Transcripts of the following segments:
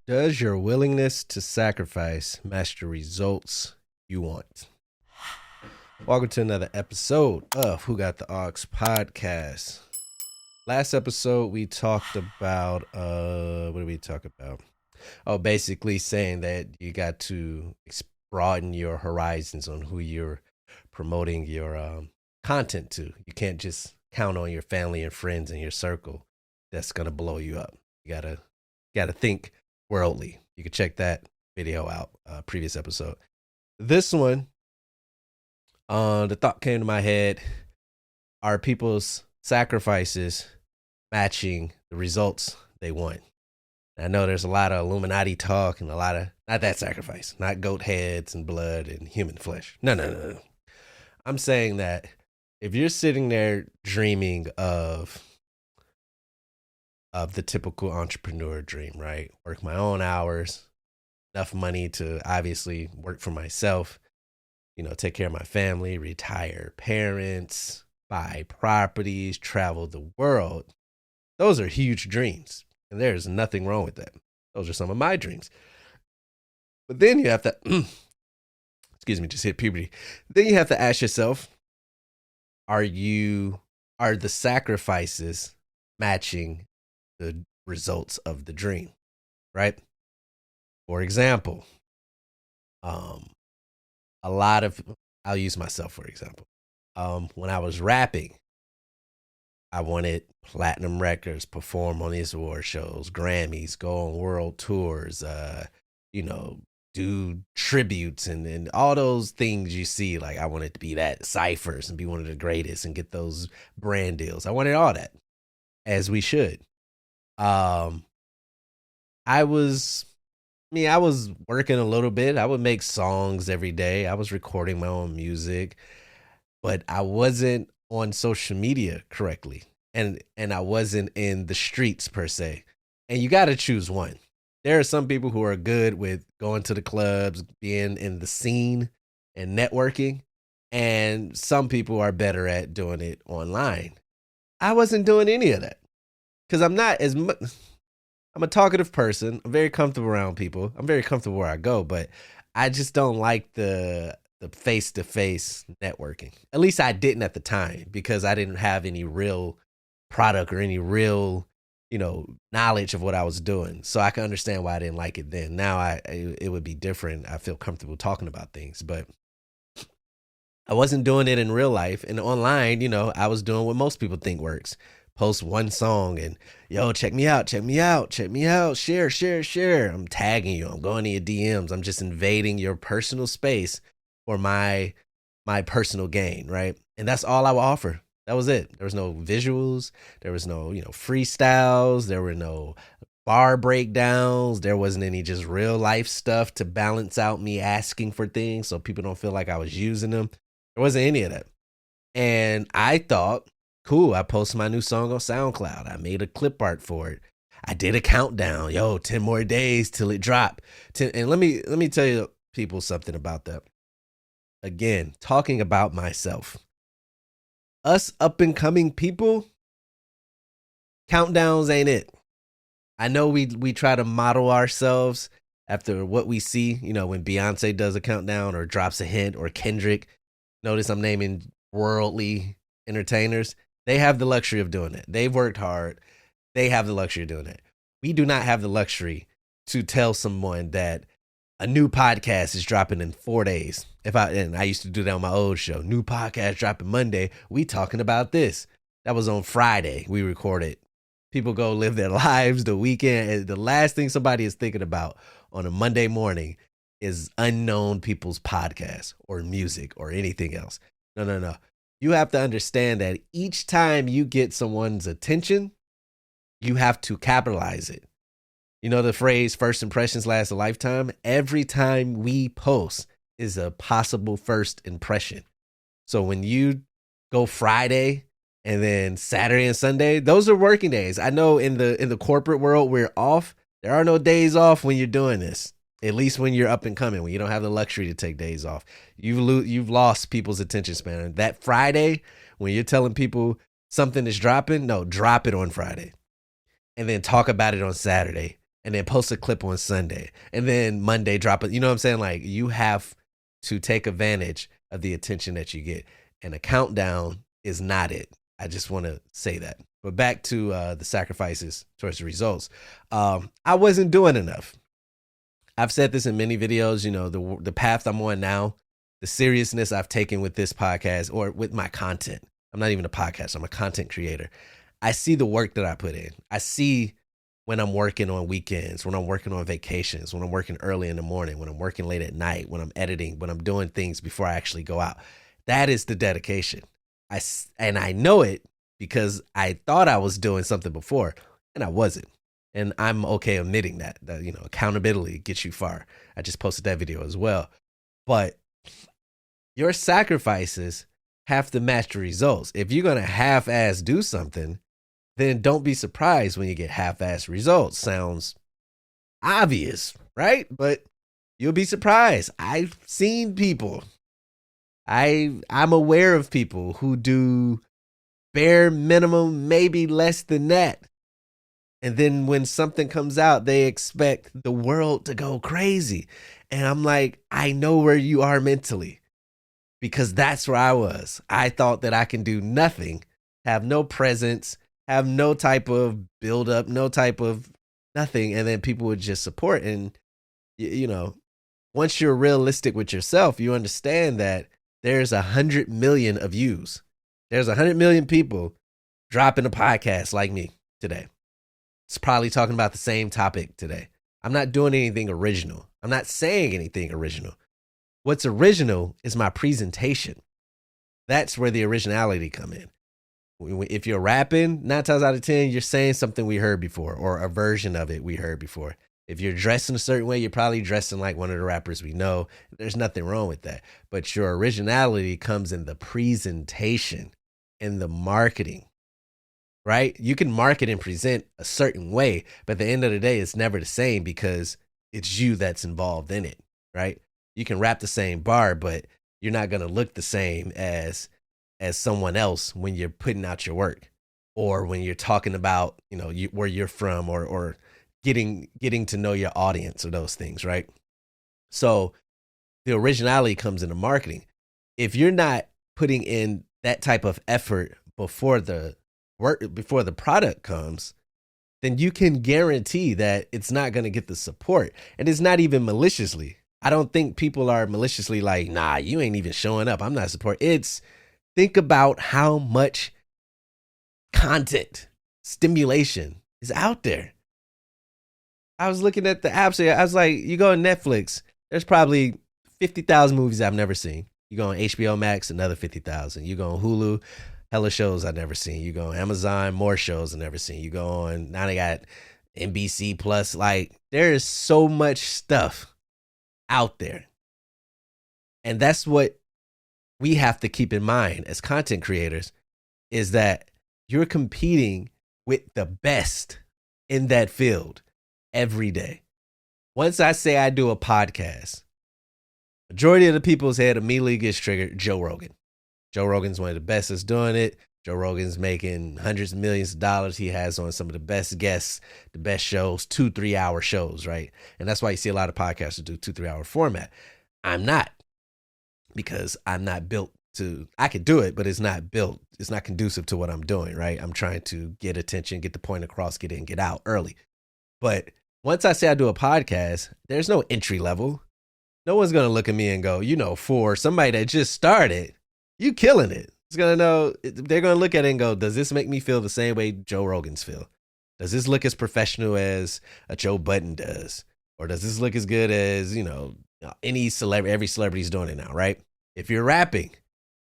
Does your willingness to sacrifice match the results you want? Welcome to another episode of Who Got the Aux Podcast. Last episode we talked about what did we talk about? Oh, basically saying that you got to broaden your horizons on who you're promoting your content to. You can't just count on your family and friends in your circle. That's gonna blow you up. You gotta think worldly. You can check that video out, previous episode. This one, the thought came to my head: are people's sacrifices matching the results they want? I know there's a lot of Illuminati talk and a lot of, not that sacrifice, not goat heads and blood and human flesh. No. I'm saying that if you're sitting there dreaming of the typical entrepreneur dream, right? Work my own hours, enough money to obviously work for myself, take care of my family, retire parents, buy properties, travel the world. Those are huge dreams. And there's nothing wrong with that. Those are some of my dreams. But then you have to, excuse me, just hit puberty. Then you have to ask yourself, are the sacrifices matching the results of the dream, right? For example, I'll use myself for example. When I was rapping, I wanted platinum records, perform on these award shows, Grammys, go on world tours, do tributes and all those things you see. Like I wanted to be that ciphers and be one of the greatest and get those brand deals. I wanted all that, as we should. I was working a little bit. I would make songs every day. I was recording my own music, but I wasn't on social media correctly. And I wasn't in the streets per se. And you got to choose one. There are some people who are good with going to the clubs, being in the scene and networking. And some people are better at doing it online. I wasn't doing any of that because I'm not as much. I'm a talkative person. I'm very comfortable around people. I'm very comfortable where I go, but I just don't like the face-to-face networking. At least I didn't at the time because I didn't have any real product or any real, knowledge of what I was doing. So I can understand why I didn't like it then. Now it would be different. I feel comfortable talking about things, but I wasn't doing it in real life. And online, I was doing what most people think works. Post one song and, yo, check me out, share. I'm tagging you. I'm going to your DMs. I'm just invading your personal space for my personal gain, right? And that's all I would offer. That was it. There was no visuals. There was no, freestyles. There were no bar breakdowns. There wasn't any just real life stuff to balance out me asking for things so people don't feel like I was using them. There wasn't any of that. And I thought, cool, I posted my new song on SoundCloud. I made a clip art for it. I did a countdown. 10 more days till it dropped. And let me tell you people something about that. Again, talking about myself. Us up and coming people, countdowns ain't it. I know we try to model ourselves after what we see, when Beyonce does a countdown or drops a hint, or Kendrick. Notice I'm naming worldly entertainers. They have the luxury of doing it. They've worked hard. They have the luxury of doing it. We do not have the luxury to tell someone that a new podcast is dropping in 4 days. I used to do that on my old show. New podcast dropping Monday. We talking about this. That was on Friday. We recorded. People go live their lives the weekend. The last thing somebody is thinking about on a Monday morning is unknown people's podcast or music or anything else. No. You have to understand that each time you get someone's attention, you have to capitalize it. You know the phrase, first impressions last a lifetime? Every time we post is a possible first impression. So when you go Friday and then Saturday and Sunday, those are working days. I know in the corporate world, we're off. There are no days off when you're doing this. At least when you're up and coming, when you don't have the luxury to take days off. You've lost people's attention span. That Friday, when you're telling people something is dropping, no, drop it on Friday. And then talk about it on Saturday. and then post a clip on Sunday, and then Monday drop it. You know what I'm saying? Like, you have to take advantage of the attention that you get, and a countdown is not it. I just want to say that. But back to the sacrifices towards the results. I wasn't doing enough. I've said this in many videos. You know, the path I'm on now, the seriousness I've taken with this podcast or with my content. I'm not even a podcast. I'm a content creator. I see the work that I put in. I see when I'm working on weekends, when I'm working on vacations, when I'm working early in the morning, when I'm working late at night, when I'm editing, when I'm doing things before I actually go out. That is the dedication. And I know it because I thought I was doing something before and I wasn't. And I'm okay admitting that, you know, accountability gets you far. I just posted that video as well. But your sacrifices have to match the results. If you're going to half-ass do something, then don't be surprised when you get half-ass results. Sounds obvious, right? But you'll be surprised. I've seen people. I'm aware of people who do bare minimum, maybe less than that. And then when something comes out, they expect the world to go crazy. And I'm like, I know where you are mentally, because that's where I was. I thought that I can do nothing, have no presence, have no type of build up, no type of nothing. And then people would just support. And, you know, once you're realistic with yourself, you understand that there's 100 million of views. There's 100 million people dropping a podcast like me today. It's probably talking about the same topic today. I'm not doing anything original. I'm not saying anything original. What's original is my presentation. That's where the originality come in. If you're rapping, 9 times out of 10, you're saying something we heard before, or a version of it we heard before. If you're dressing a certain way, you're probably dressing like one of the rappers we know. There's nothing wrong with that. But your originality comes in the presentation, in the marketing, right? You can market and present a certain way, but at the end of the day, it's never the same because it's you that's involved in it, right? You can rap the same bar, but you're not going to look the same as someone else when you're putting out your work, or when you're talking about, you know, where you're from, or getting to know your audience, or those things, right? So the originality comes into marketing. If you're not putting in that type of effort before the product comes, then you can guarantee that it's not going to get the support. And it's not even maliciously. I don't think people are maliciously like, nah, you ain't even showing up, I'm not supporting. It's, think about how much content stimulation is out there. I was looking at the apps here. I was like, you go on Netflix, there's probably 50,000 movies I've never seen. You go on HBO Max, another 50,000. You go on Hulu, hella shows I've never seen. You go on Amazon, more shows I've never seen. You go on, now they got NBC Plus. Like, there is so much stuff out there. And that's what we have to keep in mind as content creators, is that you're competing with the best in that field every day. Once I say I do a podcast, majority of the people's head immediately gets triggered. Joe Rogan. Joe Rogan's one of the best that's doing it. Joe Rogan's making hundreds of millions of dollars. He has on some of the best guests, the best shows, 2-3 hour shows, right? And that's why you see a lot of podcasters do 2-3 hour format. I'm not, because I'm not built to, I could do it, but it's not built. It's not conducive to what I'm doing, right? I'm trying to get attention, get the point across, get in, get out early. But once I say I do a podcast, there's no entry level. No one's going to look at me and go, you know, for somebody that just started, you killing it. It's going to know, they're going to look at it and go, does this make me feel the same way Joe Rogan's feel? Does this look as professional as a Joe Budden does? Or does this look as good as, you know, any celebrity, every celebrity's doing it now, right? If you're rapping,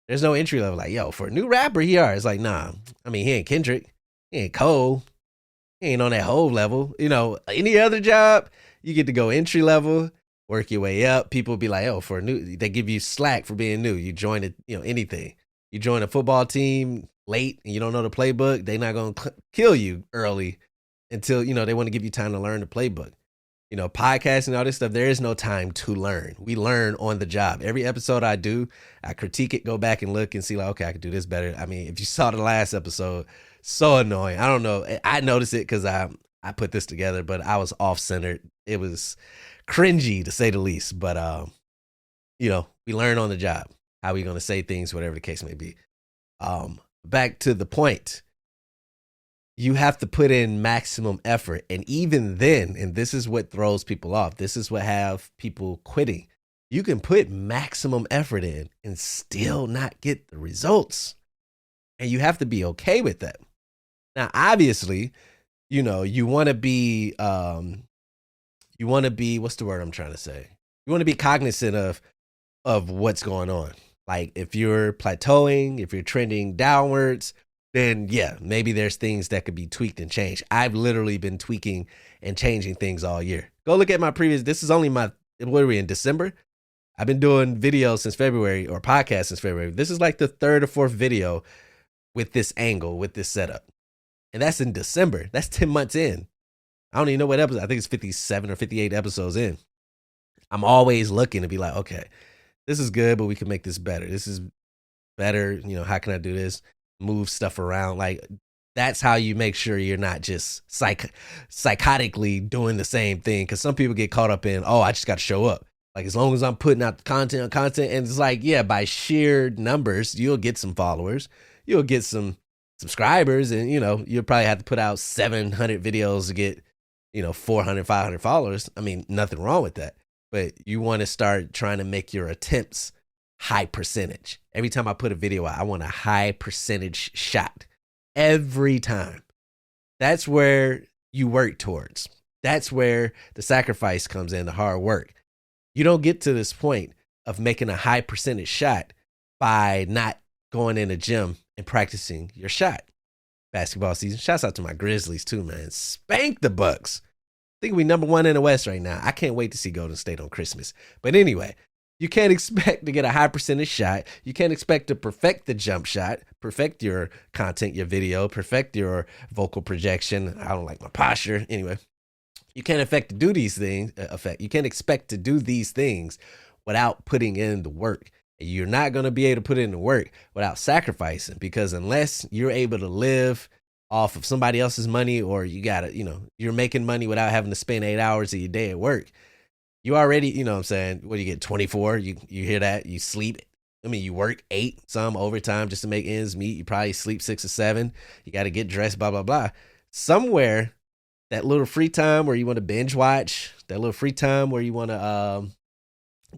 there's no entry level. Like, yo, for a new rapper, it's like, nah, I mean, he ain't Kendrick, he ain't Cole, he ain't on that whole level. You know, any other job, you get to go entry level, work your way up. People be like, oh, for a new, they give you slack for being new. You join it, you know, anything. You join a football team late and you don't know the playbook, they're not going to kill you early until, you know, they want to give you time to learn the playbook. You know, podcasting, all this stuff, there is no time to learn. We learn on the job. Every episode I do, I critique it, go back and look and see, like, okay, I could do this better. I mean, if you saw the last episode, so annoying. I don't know. I noticed it because I put this together, but I was off centered. It was cringy to say the least. But we learn on the job how we going to say things, whatever the case may be. Back to the point. You have to put in maximum effort. And even then, and this is what throws people off, this is what have people quitting. You can put maximum effort in and still not get the results. And you have to be okay with that. Now, obviously, you want to be, what's the word I'm trying to say? You want to be cognizant of what's going on. Like if you're plateauing, if you're trending downwards, then yeah, maybe there's things that could be tweaked and changed. I've literally been tweaking and changing things all year. Go look at my previous, this is only what are we in December? I've been doing videos since February, or podcasts since February. This is like the third or fourth video with this angle, with this setup. And that's in December. That's 10 months in. I don't even know what episode. I think it's 57 or 58 episodes in. I'm always looking to be like, okay, this is good, but we can make this better. This is better. How can I do this? Move stuff around. Like that's how you make sure you're not just psychotically doing the same thing. Cause some people get caught up in, I just got to show up. Like as long as I'm putting out content on content, and it's like, yeah, by sheer numbers, you'll get some followers, you'll get some subscribers, and you'll probably have to put out 700 videos to get 400, 500 followers. I mean, nothing wrong with that, but you want to start trying to make your attempts high percentage. Every time I put a video out, I want a high percentage shot every time. That's where you work towards. That's where the sacrifice comes in, the hard work. You don't get to this point of making a high percentage shot by not going in the gym and practicing your shot. Basketball season. Shouts out to my Grizzlies too, man. Spank the Bucks. I think we number one in the West right now. I can't wait to see Golden State on Christmas. But anyway, you can't expect to get a high percentage shot. You can't expect to perfect the jump shot, perfect your content, your video, perfect your vocal projection. I don't like my posture. Anyway, you can't expect to do these things. You can't expect to do these things without putting in the work. You're not going to be able to put in the work without sacrificing, because unless you're able to live off of somebody else's money, or you're making money without having to spend 8 hours of your day at work, you already, you know what I'm saying? What do you get? 24? You hear that? You sleep. I mean, you work 8, some overtime just to make ends meet. You probably sleep 6 or 7. You got to get dressed, blah, blah, blah. Somewhere, that little free time where you want to binge watch, that little free time where you want to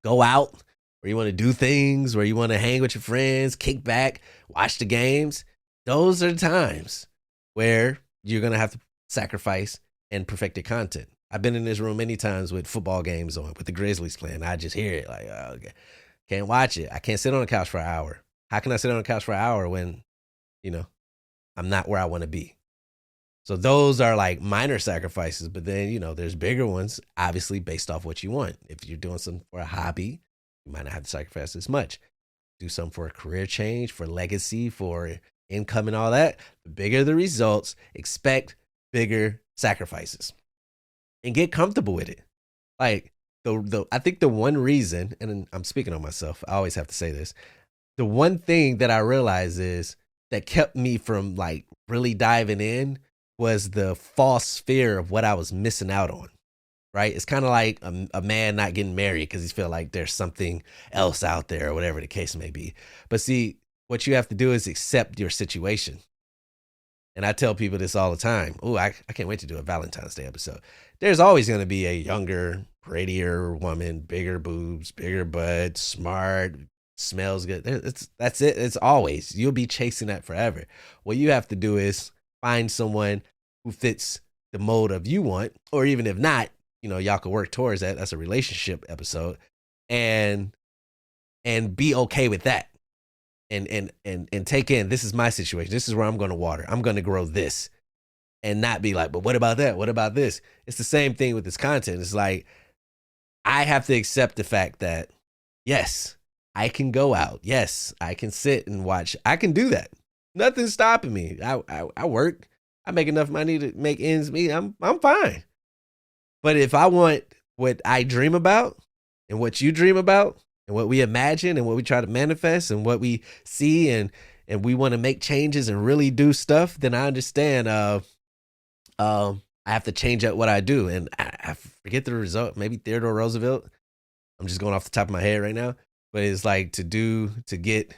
go out, where you want to do things, where you want to hang with your friends, kick back, watch the games. Those are the times where you're going to have to sacrifice and perfect your content. I've been in this room many times with football games on, with the Grizzlies playing. I just hear it like, oh, okay. Can't watch it. I can't sit on the couch for an hour. How can I sit on the couch for an hour when, I'm not where I want to be? So those are like minor sacrifices, but then, there's bigger ones, obviously based off what you want. If you're doing something for a hobby, you might not have to sacrifice as much. Do something for a career change, for legacy, for income and all that. The bigger the results, expect bigger sacrifices and get comfortable with it. Like I think the one reason, and I'm speaking on myself, I always have to say this. The one thing that I realized is that kept me from like really diving in was the false fear of what I was missing out on. Right? It's kind of like a man not getting married because he feel like there's something else out there, or whatever the case may be. But see, what you have to do is accept your situation. And I tell people this all the time. Oh, I can't wait to do a Valentine's Day episode. There's always going to be a younger, prettier woman, bigger boobs, bigger butt, smart, smells good. That's it. It's always. You'll be chasing that forever. What you have to do is find someone who fits the mold of you want, or even if not, y'all can work towards that. That's a relationship episode, and be okay with that, and take in, this is my situation. This is where I'm going to water. I'm going to grow this, and not be like, but what about that? What about this? It's the same thing with this content. It's like, I have to accept the fact that, yes, I can go out. Yes, I can sit and watch. I can do that. Nothing's stopping me. I work. I make enough money to make ends meet. I'm fine. But if I want what I dream about, and what you dream about, and what we imagine, and what we try to manifest, and what we see, and we want to make changes and really do stuff, then I understand I have to change up what I do. And I forget the result. Maybe Theodore Roosevelt. I'm just going off the top of my head right now. But it's like to get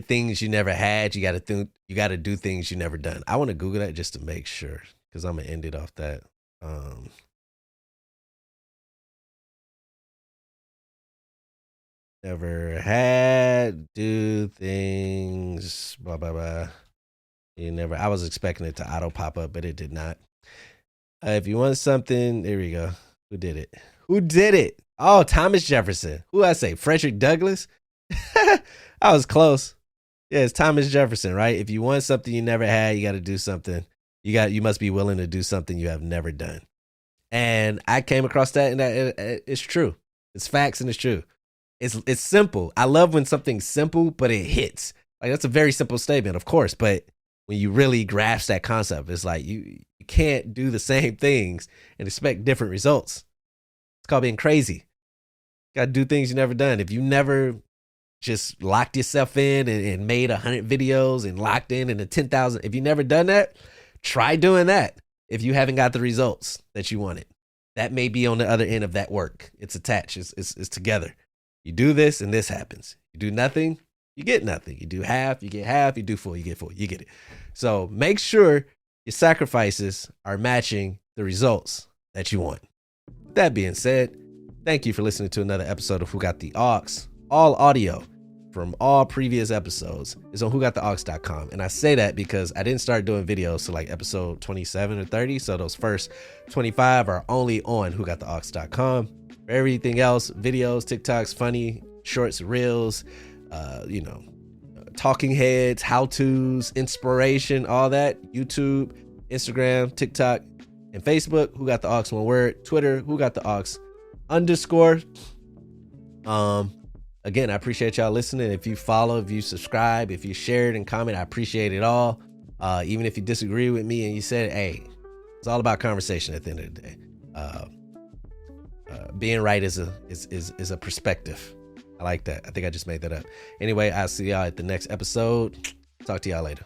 things you never had, you got to do things you never done. I want to Google that just to make sure, because I'm gonna end it off that. Never had, do things, blah blah blah. You never. I was expecting it to auto pop up, but it did not. If you want something, there we go. Who did it? Who did it? Oh, Thomas Jefferson. Who I say? Frederick Douglass. I was close. Yeah, it's Thomas Jefferson, right? If you want something you never had, you got to do something. You must be willing to do something you have never done. And I came across that, and it's true. It's facts, and it's true. It's simple. I love when something's simple, but it hits. Like, that's a very simple statement, of course, but when you really grasp that concept, it's like you can't do the same things and expect different results. It's called being crazy. You got to do things you never done. If you never just locked yourself in and made 100 videos and locked in the 10,000, if you never done that, try doing that. If you haven't got the results that you wanted, that may be on the other end of that work. It's attached. It's together. You do this and this happens. You do nothing, you get nothing. You do half, you get half. You do full, you get full. You get it. So make sure your sacrifices are matching the results that you want. That being said, thank you for listening to another episode of Who Got the Aux. All audio from all previous episodes is on WhoGotTheAux.com. And I say that because I didn't start doing videos to like episode 27 or 30. So those first 25 are only on WhoGotTheAux.com. For everything else, videos, TikToks, funny, shorts, reels, talking heads, how-tos, inspiration, all that, YouTube, Instagram, TikTok, and Facebook, Who Got the Aux, one word, Twitter, Who Got the Aux _. Again, I appreciate y'all listening. If you follow, if you subscribe, if you share it and comment, I appreciate it all. Even if you disagree with me and you said, hey, it's all about conversation at the end of the day. Being right is a perspective. I like that. I think I just made that up. Anyway, I'll see y'all at the next episode. Talk to y'all later.